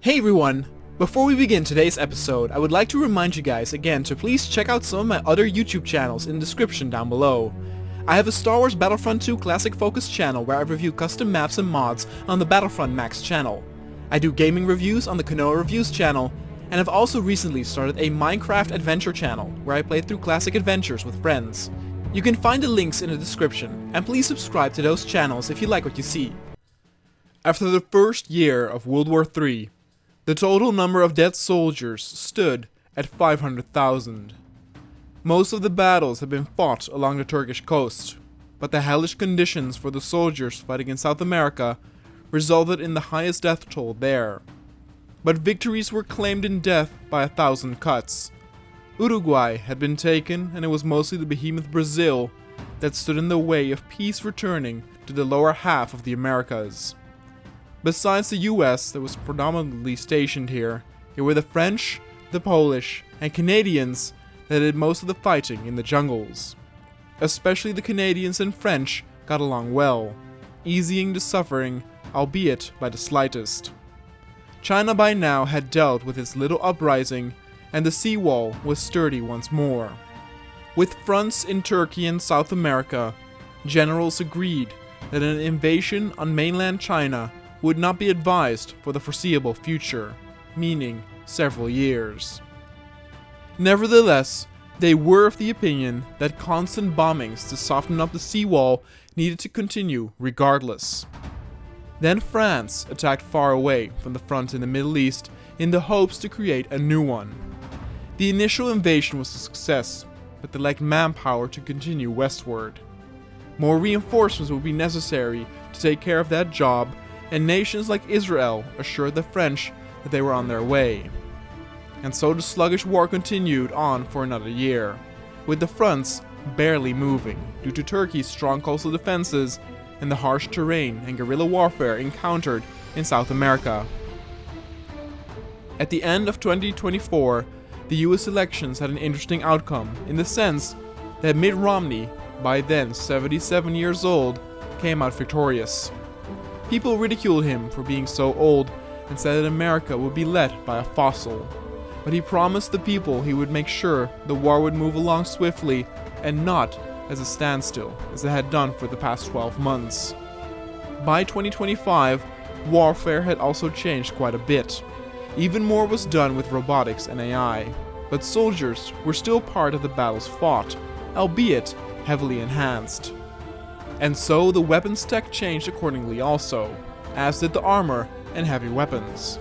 Hey everyone! Before we begin today's episode, I would like to remind you guys again to please check out some of my other YouTube channels in the description down below. I have a Star Wars Battlefront 2 Classic Focus channel where I review custom maps and mods on the Battlefront Max channel. I do gaming reviews on the Kanoa Reviews channel, and have also recently started a Minecraft adventure channel where I play through classic adventures with friends. You can find the links in the description, and please subscribe to those channels if you like what you see. After the first year of World War III, the total number of dead soldiers stood at 500,000. Most of the battles had been fought along the Turkish coast, but the hellish conditions for the soldiers fighting in South America resulted in the highest death toll there. But victories were claimed in death by 1,000 cuts. Uruguay had been taken, and it was mostly the behemoth Brazil that stood in the way of peace returning to the lower half of the Americas. Besides the US that was predominantly stationed here, it were the French, the Polish, and Canadians that did most of the fighting in the jungles. Especially the Canadians and French got along well, easing the suffering, albeit by the slightest. China by now had dealt with its little uprising, and the seawall was sturdy once more. With fronts in Turkey and South America, generals agreed that an invasion on mainland China would not be advised for the foreseeable future, meaning several years. Nevertheless, they were of the opinion that constant bombings to soften up the seawall needed to continue regardless. Then France attacked far away from the front in the Middle East in the hopes to create a new one. The initial invasion was a success, but they lacked manpower to continue westward. More reinforcements would be necessary to take care of that job, and nations like Israel assured the French that they were on their way. And so the sluggish war continued on for another year, with the fronts barely moving due to Turkey's strong coastal defenses and the harsh terrain and guerrilla warfare encountered in South America. At the end of 2024, the US elections had an interesting outcome in the sense that Mitt Romney, by then 77 years old, came out victorious. People ridiculed him for being so old and said that America would be led by a fossil. But he promised the people he would make sure the war would move along swiftly and not as a standstill as it had done for the past 12 months. By 2025, warfare had also changed quite a bit. Even more was done with robotics and AI, but soldiers were still part of the battles fought, albeit heavily enhanced. And so the weapons tech changed accordingly also, as did the armor and heavy weapons.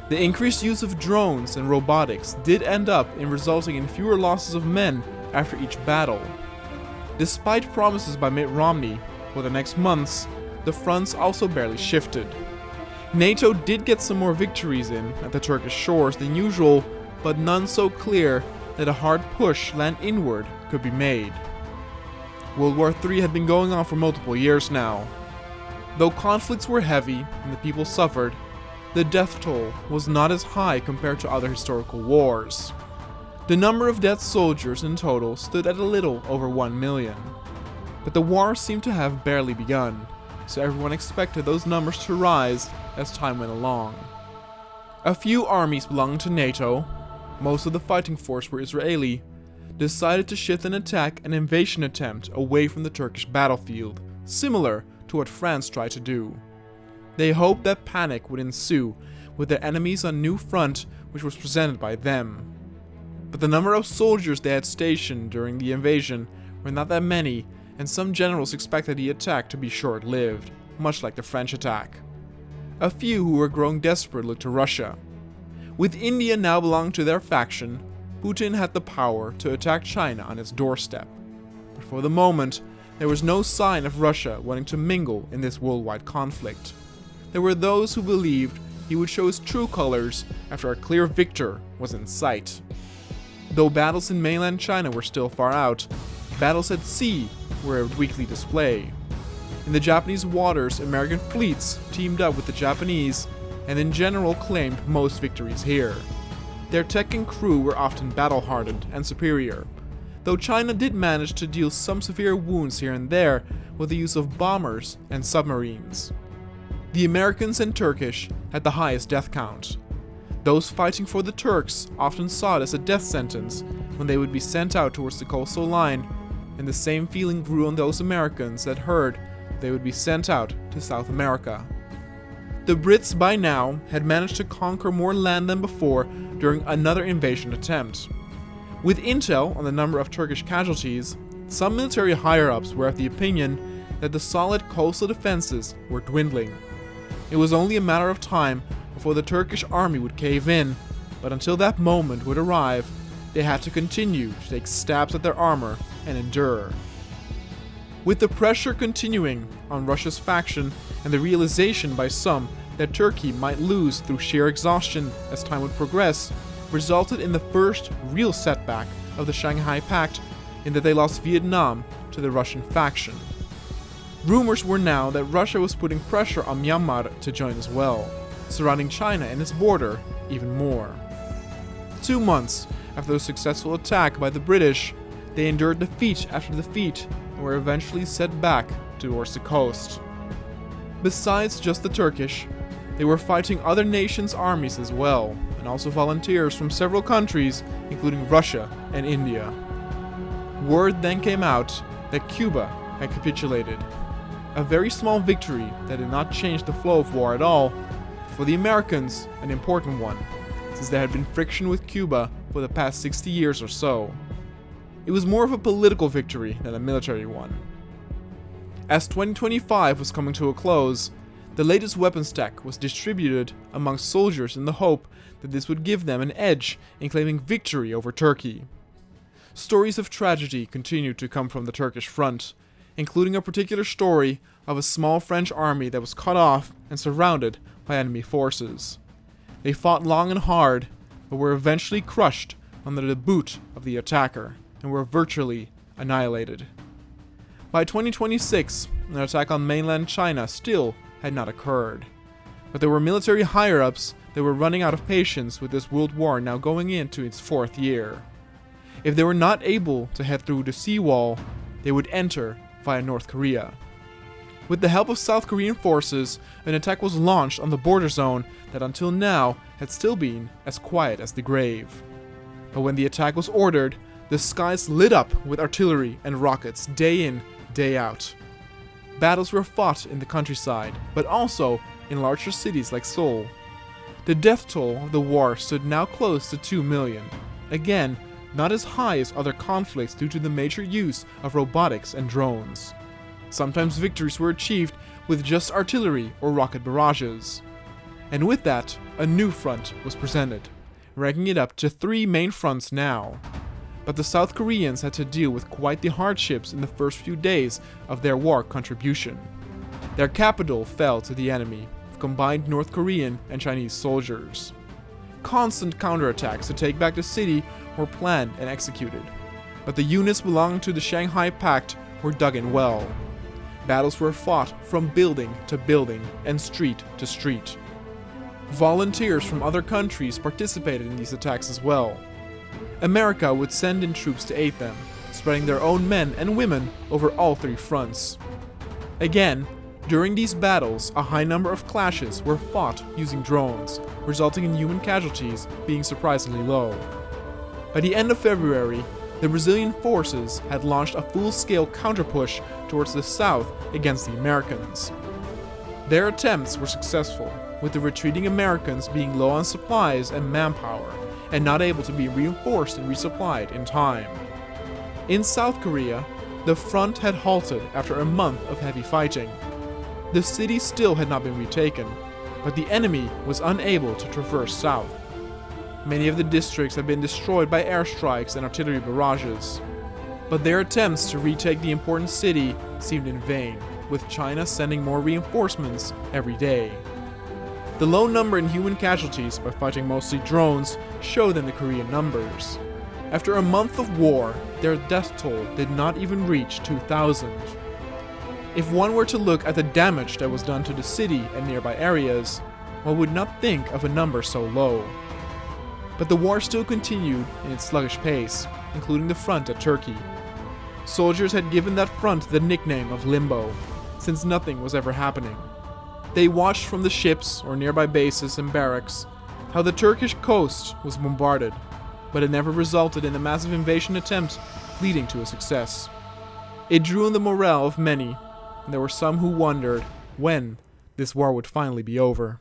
The increased use of drones and robotics did end up in resulting in fewer losses of men after each battle. Despite promises by Mitt Romney for the next months, the fronts also barely shifted. NATO did get some more victories in at the Turkish shores than usual, but none so clear that a hard push land inward could be made. World War III had been going on for multiple years now. Though conflicts were heavy and the people suffered, the death toll was not as high compared to other historical wars. The number of dead soldiers in total stood at a little over 1 million. But the war seemed to have barely begun, so everyone expected those numbers to rise as time went along. A few armies belonging to NATO, most of the fighting force were Israeli, decided to shift an attack and invasion attempt away from the Turkish battlefield, similar to what France tried to do. They hoped that panic would ensue with their enemies on a new front which was presented by them. But the number of soldiers they had stationed during the invasion were not that many, and some generals expected the attack to be short-lived, much like the French attack. A few who were growing desperate looked to Russia. With India now belonging to their faction, Putin had the power to attack China on its doorstep. But for the moment, there was no sign of Russia wanting to mingle in this worldwide conflict. There were those who believed he would show his true colors after a clear victor was in sight. Though battles in mainland China were still far out, battles at sea were a weekly display. In the Japanese waters, American fleets teamed up with the Japanese and in general claimed most victories here. Their tech and crew were often battle-hardened and superior, though China did manage to deal some severe wounds here and there with the use of bombers and submarines. The Americans and Turkish had the highest death count. Those fighting for the Turks often saw it as a death sentence when they would be sent out towards the coastal line, and the same feeling grew on those Americans that heard they would be sent out to South America. The Brits by now had managed to conquer more land than before during another invasion attempt. With intel on the number of Turkish casualties, some military higher-ups were of the opinion that the solid coastal defenses were dwindling. It was only a matter of time before the Turkish army would cave in, but until that moment would arrive, they had to continue to take stabs at their armor and endure. With the pressure continuing on Russia's faction and the realization by some that Turkey might lose through sheer exhaustion as time would progress, resulted in the first real setback of the Shanghai Pact in that they lost Vietnam to the Russian faction. Rumors were now that Russia was putting pressure on Myanmar to join as well, surrounding China and its border even more. 2 months after the successful attack by the British, they endured defeat after defeat and were eventually set back towards the coast. Besides just the Turkish, they were fighting other nations' armies as well, and also volunteers from several countries, including Russia and India. Word then came out that Cuba had capitulated. A very small victory that did not change the flow of war at all, but for the Americans, an important one, since there had been friction with Cuba for the past 60 years or so. It was more of a political victory than a military one. As 2025 was coming to a close, the latest weapons tech was distributed amongst soldiers in the hope that this would give them an edge in claiming victory over Turkey. Stories of tragedy continued to come from the Turkish front, including a particular story of a small French army that was cut off and surrounded by enemy forces. They fought long and hard, but were eventually crushed under the boot of the attacker, and were virtually annihilated. By 2026, an attack on mainland China still had not occurred, but there were military higher-ups that were running out of patience with this world war now going into its 4th year. If they were not able to head through the seawall, they would enter via North Korea. With the help of South Korean forces, an attack was launched on the border zone that until now had still been as quiet as the grave. But when the attack was ordered, the skies lit up with artillery and rockets day in, day out. Battles were fought in the countryside, but also in larger cities like Seoul. The death toll of the war stood now close to 2 million. Again, not as high as other conflicts due to the major use of robotics and drones. Sometimes victories were achieved with just artillery or rocket barrages. And with that, a new front was presented, ranking it up to 3 main fronts now. But the South Koreans had to deal with quite the hardships in the first few days of their war contribution. Their capital fell to the enemy, of combined North Korean and Chinese soldiers. Constant counterattacks to take back the city were planned and executed, but the units belonging to the Shanghai Pact were dug in well. Battles were fought from building to building and street to street. Volunteers from other countries participated in these attacks as well. America would send in troops to aid them, spreading their own men and women over all 3 fronts. Again, during these battles, a high number of clashes were fought using drones, resulting in human casualties being surprisingly low. By the end of February, the Brazilian forces had launched a full-scale counter-push towards the south against the Americans. Their attempts were successful, with the retreating Americans being low on supplies and manpower, and not able to be reinforced and resupplied in time. In South Korea, the front had halted after a month of heavy fighting. The city still had not been retaken, but the enemy was unable to traverse south. Many of the districts had been destroyed by airstrikes and artillery barrages. But their attempts to retake the important city seemed in vain, with China sending more reinforcements every day. The low number in human casualties by fighting mostly drones showed in the Korean numbers. After a month of war, their death toll did not even reach 2,000. If one were to look at the damage that was done to the city and nearby areas, one would not think of a number so low. But the war still continued in its sluggish pace, including the front at Turkey. Soldiers had given that front the nickname of Limbo, since nothing was ever happening. They watched from the ships or nearby bases and barracks how the Turkish coast was bombarded, but it never resulted in a massive invasion attempt leading to a success. It drew on the morale of many, and there were some who wondered when this war would finally be over.